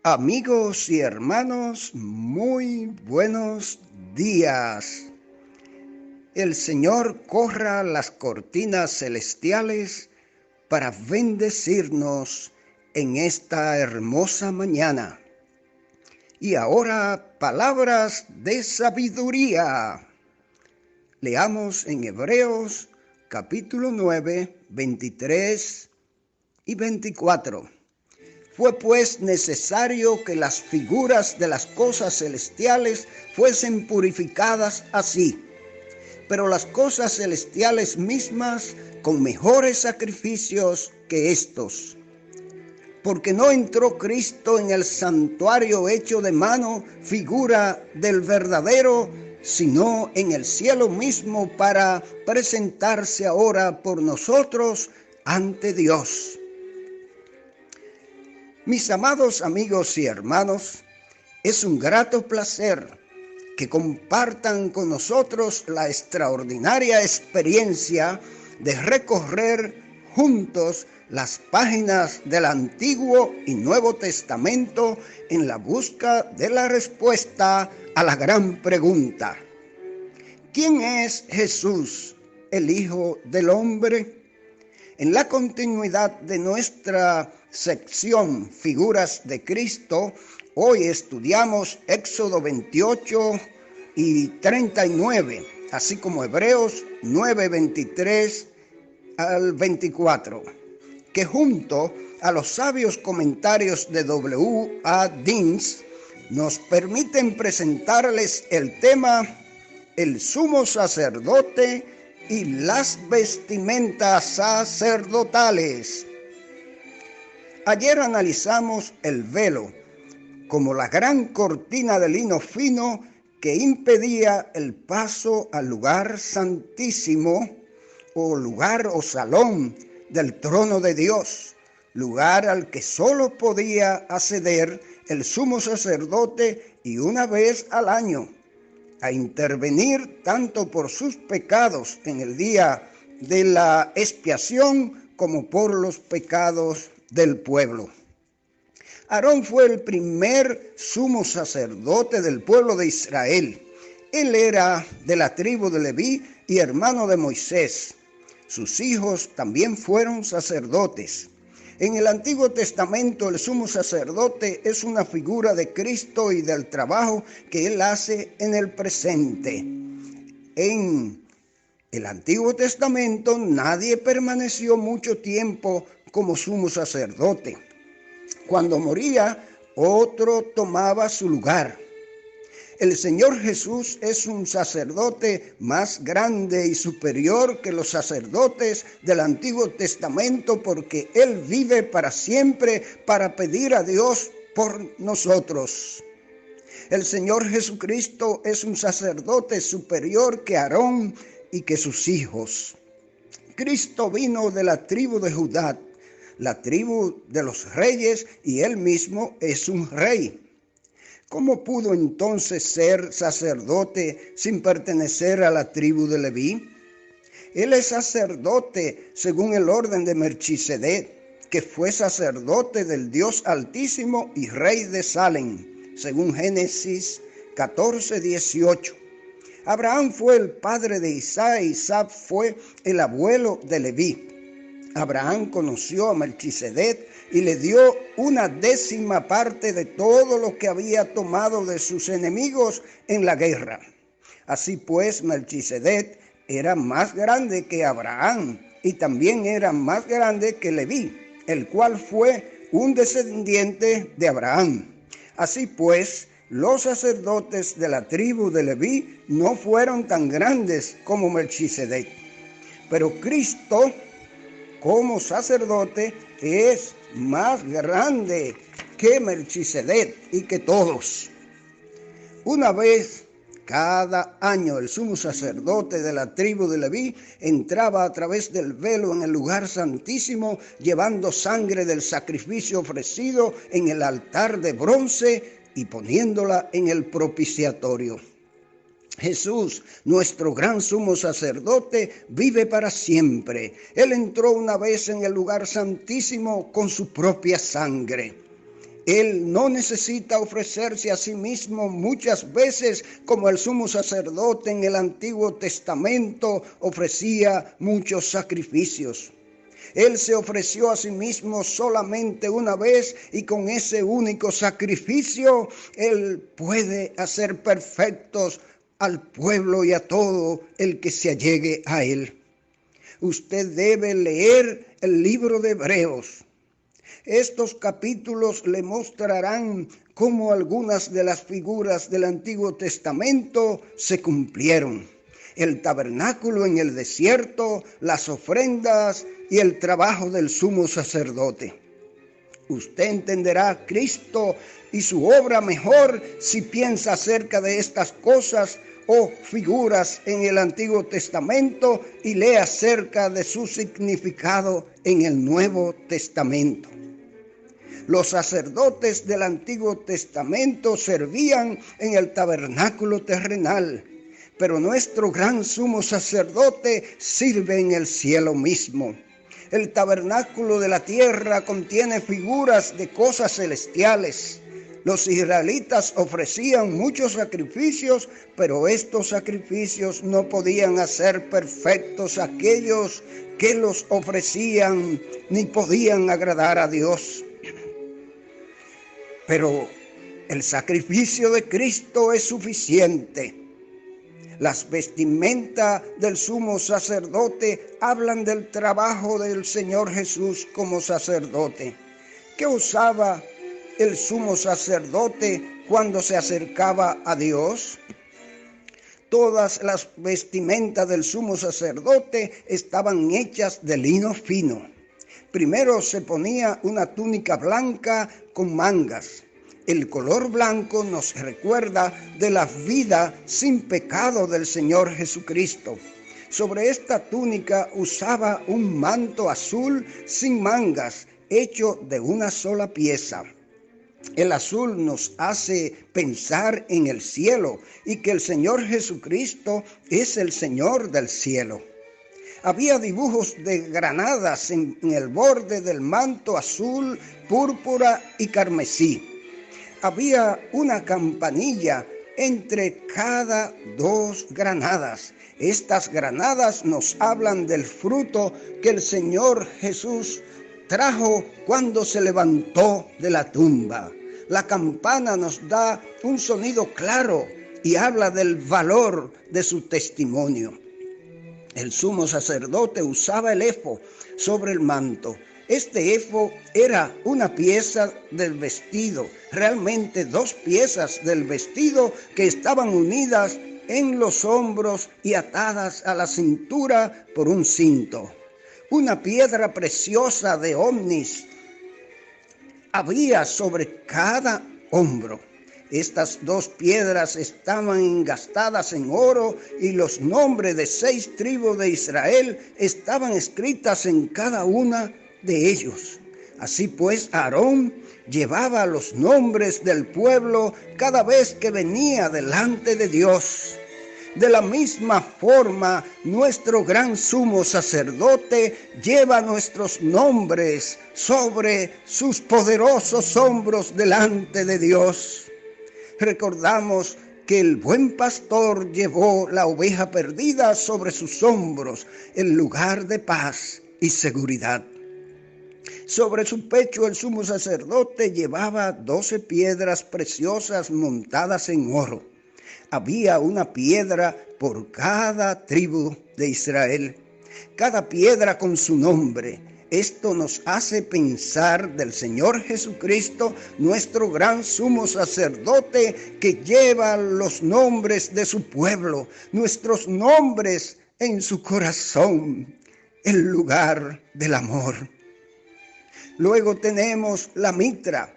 Amigos y hermanos, muy buenos días. El Señor corra las cortinas celestiales para bendecirnos en esta hermosa mañana. Y ahora, palabras de sabiduría. Leamos en Hebreos capítulo 9, 23 y 24. Fue pues necesario que las figuras de las cosas celestiales fuesen purificadas así, pero las cosas celestiales mismas con mejores sacrificios que estos. Porque no entró Cristo en el santuario hecho de mano, figura del verdadero, sino en el cielo mismo para presentarse ahora por nosotros ante Dios. Mis amados amigos y hermanos, es un grato placer que compartan con nosotros la extraordinaria experiencia de recorrer juntos las páginas del Antiguo y Nuevo Testamento en la busca de la respuesta a la gran pregunta: ¿quién es Jesús, el Hijo del Hombre? En la continuidad de nuestra sección Figuras de Cristo, hoy estudiamos Éxodo 28 y 39, así como Hebreos 9, 23 al 24, que junto a los sabios comentarios de W. A. Dins nos permiten presentarles el tema El sumo sacerdote y las vestimentas sacerdotales. Ayer analizamos el velo como la gran cortina de lino fino que impedía el paso al lugar santísimo o lugar o salón del trono de Dios, lugar al que solo podía acceder el sumo sacerdote y una vez al año, a intervenir tanto por sus pecados en el día de la expiación como por los pecados del pueblo. Aarón fue el primer sumo sacerdote del pueblo de Israel. Él era de la tribu de Leví y hermano de Moisés. Sus hijos también fueron sacerdotes. En el Antiguo Testamento el sumo sacerdote es una figura de Cristo y del trabajo que Él hace en el presente. En el Antiguo Testamento nadie permaneció mucho tiempo como sumo sacerdote. Cuando moría, otro tomaba su lugar. El Señor Jesús es un sacerdote más grande y superior que los sacerdotes del Antiguo Testamento porque Él vive para siempre para pedir a Dios por nosotros. El Señor Jesucristo es un sacerdote superior que Aarón y que sus hijos. Cristo vino de la tribu de Judá, la tribu de los reyes, y Él mismo es un rey. ¿Cómo pudo entonces ser sacerdote sin pertenecer a la tribu de Leví? Él es sacerdote según el orden de Melquisedec, que fue sacerdote del Dios Altísimo y rey de Salem, según Génesis 14, 18. Abraham fue el padre de Isaac, Isaac fue el abuelo de Leví. Abraham conoció a Melquisedec y le dio una 10ª parte de todo lo que había tomado de sus enemigos en la guerra. Así pues, Melquisedec era más grande que Abraham y también era más grande que Leví, el cual fue un descendiente de Abraham. Así pues, los sacerdotes de la tribu de Leví no fueron tan grandes como Melquisedec, pero Cristo como sacerdote es más grande que Melquisedec y que todos. Una vez cada año el sumo sacerdote de la tribu de Leví entraba a través del velo en el lugar santísimo llevando sangre del sacrificio ofrecido en el altar de bronce y poniéndola en el propiciatorio. Jesús, nuestro gran sumo sacerdote, vive para siempre. Él entró una vez en el lugar santísimo con su propia sangre. Él no necesita ofrecerse a sí mismo muchas veces como el sumo sacerdote en el Antiguo Testamento ofrecía muchos sacrificios. Él se ofreció a sí mismo solamente una vez y con ese único sacrificio Él puede hacer perfectos al pueblo y a todo el que se allegue a Él. Usted debe leer el libro de Hebreos. Estos capítulos le mostrarán cómo algunas de las figuras del Antiguo Testamento se cumplieron. El tabernáculo en el desierto, las ofrendas y el trabajo del sumo sacerdote. Usted entenderá a Cristo y su obra mejor si piensa acerca de estas cosas o figuras en el Antiguo Testamento y lee acerca de su significado en el Nuevo Testamento. Los sacerdotes del Antiguo Testamento servían en el tabernáculo terrenal, pero nuestro gran sumo sacerdote sirve en el cielo mismo. El tabernáculo de la tierra contiene figuras de cosas celestiales. Los israelitas ofrecían muchos sacrificios, pero estos sacrificios no podían hacer perfectos a aquellos que los ofrecían, ni podían agradar a Dios. Pero el sacrificio de Cristo es suficiente. Las vestimentas del sumo sacerdote hablan del trabajo del Señor Jesús como sacerdote. ¿Qué usaba el sumo sacerdote cuando se acercaba a Dios? Todas las vestimentas del sumo sacerdote estaban hechas de lino fino. Primero se ponía una túnica blanca con mangas. El color blanco nos recuerda de la vida sin pecado del Señor Jesucristo. Sobre esta túnica usaba un manto azul sin mangas, hecho de una sola pieza. El azul nos hace pensar en el cielo y que el Señor Jesucristo es el Señor del cielo. Había dibujos de granadas en el borde del manto azul, púrpura y carmesí. Había una campanilla entre cada dos granadas. Estas granadas nos hablan del fruto que el Señor Jesús trajo cuando se levantó de la tumba. La campana nos da un sonido claro y habla del valor de su testimonio. El sumo sacerdote usaba el efod sobre el manto. Este efod era una pieza del vestido, realmente dos piezas del vestido que estaban unidas en los hombros y atadas a la cintura por un cinto. Una piedra preciosa de ónice había sobre cada hombro. Estas dos piedras estaban engastadas en oro y los nombres de 6 tribus de Israel estaban escritas en cada una de ellos. Así pues, Aarón llevaba los nombres del pueblo cada vez que venía delante de Dios. De la misma forma, nuestro gran sumo sacerdote lleva nuestros nombres sobre sus poderosos hombros delante de Dios. Recordamos que el buen pastor llevó la oveja perdida sobre sus hombros en lugar de paz y seguridad. Sobre su pecho el sumo sacerdote llevaba 12 piedras preciosas montadas en oro. Había una piedra por cada tribu de Israel, cada piedra con su nombre. Esto nos hace pensar del Señor Jesucristo, nuestro gran sumo sacerdote, que lleva los nombres de su pueblo, nuestros nombres en su corazón, el lugar del amor. Luego tenemos la mitra,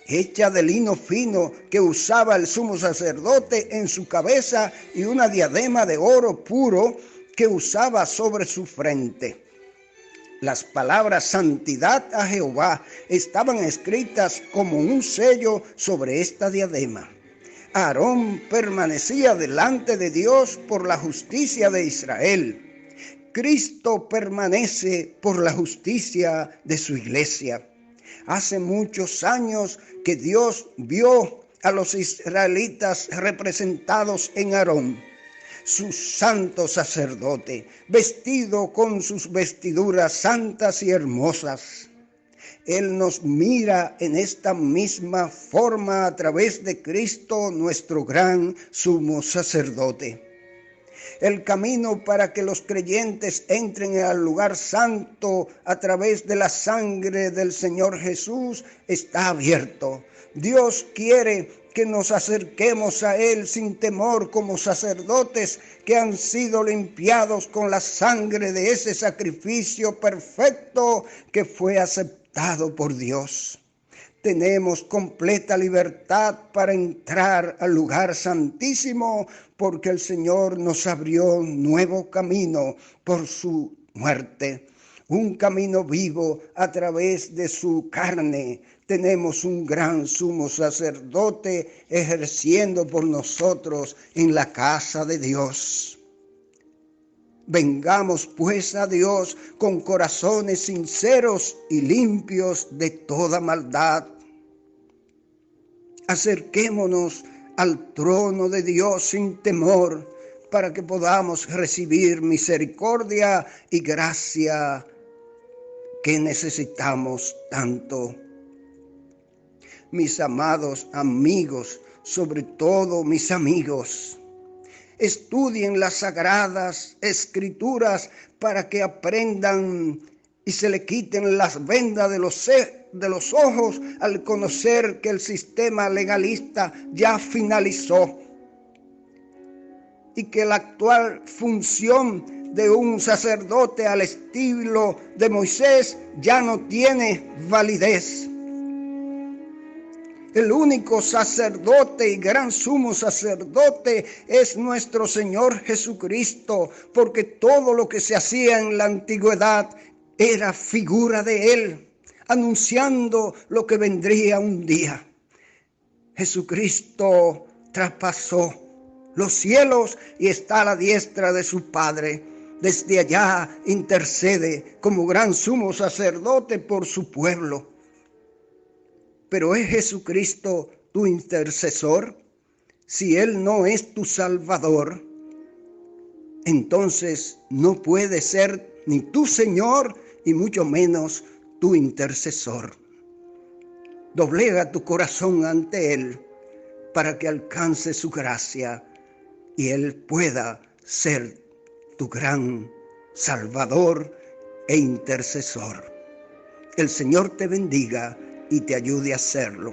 hecha de lino fino que usaba el sumo sacerdote en su cabeza y una diadema de oro puro que usaba sobre su frente. Las palabras santidad a Jehová estaban escritas como un sello sobre esta diadema. Aarón permanecía delante de Dios por la justicia de Israel. Cristo permanece por la justicia de su iglesia. Hace muchos años que Dios vio a los israelitas representados en Aarón, su santo sacerdote, vestido con sus vestiduras santas y hermosas. Él nos mira en esta misma forma a través de Cristo, nuestro gran sumo sacerdote. El camino para que los creyentes entren al lugar santo a través de la sangre del Señor Jesús está abierto. Dios quiere que nos acerquemos a Él sin temor como sacerdotes que han sido limpiados con la sangre de ese sacrificio perfecto que fue aceptado por Dios. Tenemos completa libertad para entrar al lugar santísimo porque el Señor nos abrió un nuevo camino por su muerte, un camino vivo a través de su carne. Tenemos un gran sumo sacerdote ejerciendo por nosotros en la casa de Dios. Vengamos pues a Dios con corazones sinceros y limpios de toda maldad. Acerquémonos al trono de Dios sin temor para que podamos recibir misericordia y gracia que necesitamos tanto. Mis amados amigos, sobre todo mis amigos, estudien las sagradas escrituras para que aprendan y se le quiten las vendas de los ojos al conocer que el sistema legalista ya finalizó y que la actual función de un sacerdote al estilo de Moisés ya no tiene validez. El único sacerdote y gran sumo sacerdote es nuestro Señor Jesucristo, porque todo lo que se hacía en la antigüedad era figura de Él, anunciando lo que vendría un día. Jesucristo traspasó los cielos y está a la diestra de su Padre. Desde allá intercede como gran sumo sacerdote por su pueblo. Pero ¿es Jesucristo tu intercesor? Si Él no es tu Salvador, entonces no puede ser ni tu Señor y mucho menos tu intercesor. Doblega tu corazón ante Él para que alcance su gracia y Él pueda ser tu gran Salvador e intercesor. El Señor te bendiga y te ayude a hacerlo.